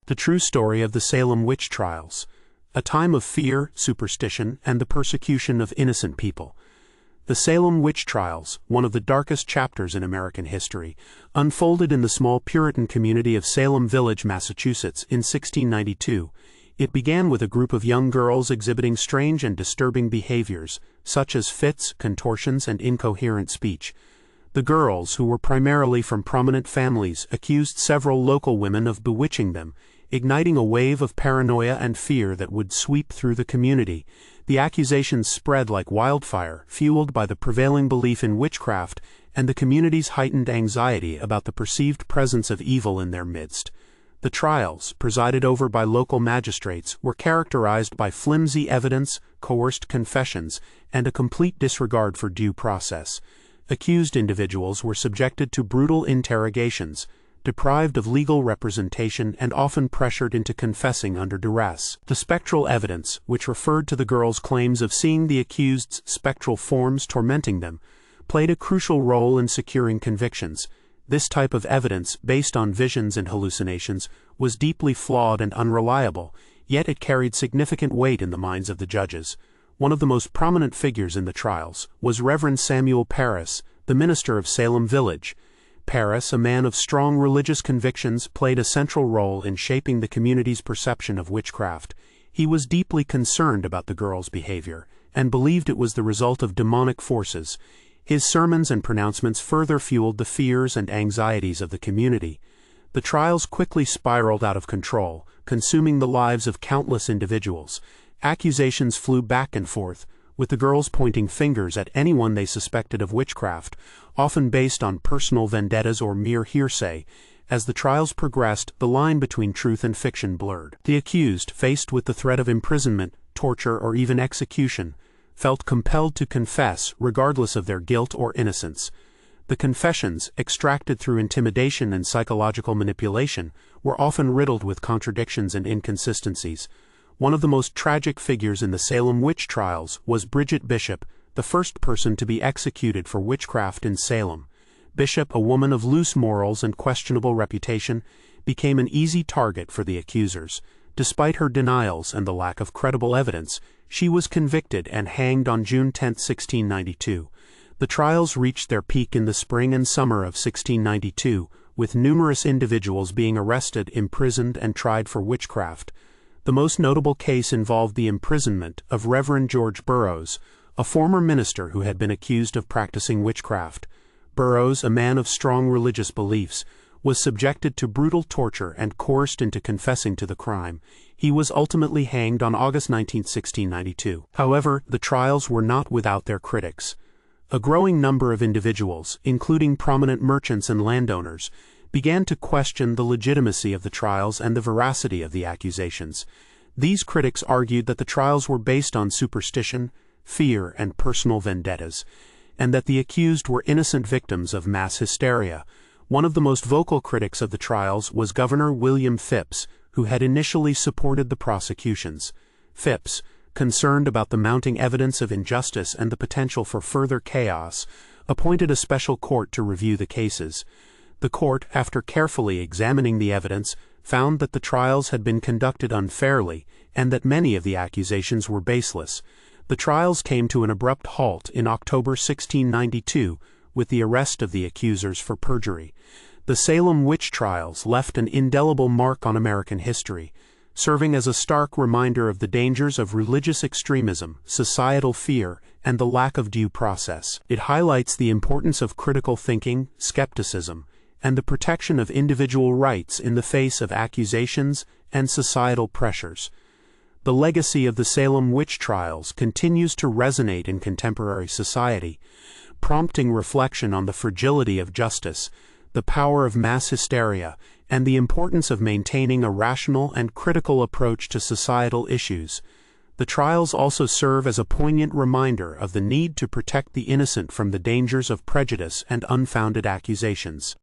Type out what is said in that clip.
The true story of the Salem witch trials, a time of fear, superstition, and the persecution of innocent people. The Salem witch trials, one of the darkest chapters in American history, unfolded in the small Puritan community of Salem Village, Massachusetts, in 1692. It began with a group of young girls exhibiting strange and disturbing behaviors, such as fits, contortions, and incoherent speech. The girls, who were primarily from prominent families, accused several local women of bewitching them, igniting a wave of paranoia and fear that would sweep through the community. The accusations spread like wildfire, fueled by the prevailing belief in witchcraft and the community's heightened anxiety about the perceived presence of evil in their midst. The trials, presided over by local magistrates, were characterized by flimsy evidence, coerced confessions, and a complete disregard for due process. Accused individuals were subjected to brutal interrogations, deprived of legal representation, and often pressured into confessing under duress. The spectral evidence, which referred to the girls' claims of seeing the accused's spectral forms tormenting them, played a crucial role in securing convictions. This type of evidence, based on visions and hallucinations, was deeply flawed and unreliable, yet it carried significant weight in the minds of the judges. One of the most prominent figures in the trials was Reverend Samuel Parris, the minister of Salem Village. Parris, a man of strong religious convictions, played a central role in shaping the community's perception of witchcraft. He was deeply concerned about the girls' behavior, and believed it was the result of demonic forces. His sermons and pronouncements further fueled the fears and anxieties of the community. The trials quickly spiraled out of control, consuming the lives of countless individuals. Accusations flew back and forth, with the girls pointing fingers at anyone they suspected of witchcraft, often based on personal vendettas or mere hearsay. As the trials progressed, the line between truth and fiction blurred. The accused, faced with the threat of imprisonment, torture, or even execution, felt compelled to confess, regardless of their guilt or innocence. The confessions, extracted through intimidation and psychological manipulation, were often riddled with contradictions and inconsistencies. One of the most tragic figures in the Salem witch trials was Bridget Bishop, the first person to be executed for witchcraft in Salem. Bishop, a woman of loose morals and questionable reputation, became an easy target for the accusers. Despite her denials and the lack of credible evidence, she was convicted and hanged on June 10, 1692. The trials reached their peak in the spring and summer of 1692, with numerous individuals being arrested, imprisoned, and tried for witchcraft. The most notable case involved the imprisonment of Reverend George Burroughs, a former minister who had been accused of practicing witchcraft. Burroughs, a man of strong religious beliefs, was subjected to brutal torture and coerced into confessing to the crime. He was ultimately hanged on August 19, 1692. However, the trials were not without their critics. A growing number of individuals, including prominent merchants and landowners, began to question the legitimacy of the trials and the veracity of the accusations. These critics argued that the trials were based on superstition, fear, and personal vendettas, and that the accused were innocent victims of mass hysteria. One of the most vocal critics of the trials was Governor William Phips, who had initially supported the prosecutions. Phips, concerned about the mounting evidence of injustice and the potential for further chaos, appointed a special court to review the cases. The court, after carefully examining the evidence, found that the trials had been conducted unfairly and that many of the accusations were baseless. The trials came to an abrupt halt in October 1692 with the arrest of the accusers for perjury. The Salem witch trials left an indelible mark on American history, serving as a stark reminder of the dangers of religious extremism, societal fear, and the lack of due process. It highlights the importance of critical thinking, skepticism, and the protection of individual rights in the face of accusations and societal pressures. The legacy of the Salem witch trials continues to resonate in contemporary society, prompting reflection on the fragility of justice, the power of mass hysteria, and the importance of maintaining a rational and critical approach to societal issues. The trials also serve as a poignant reminder of the need to protect the innocent from the dangers of prejudice and unfounded accusations.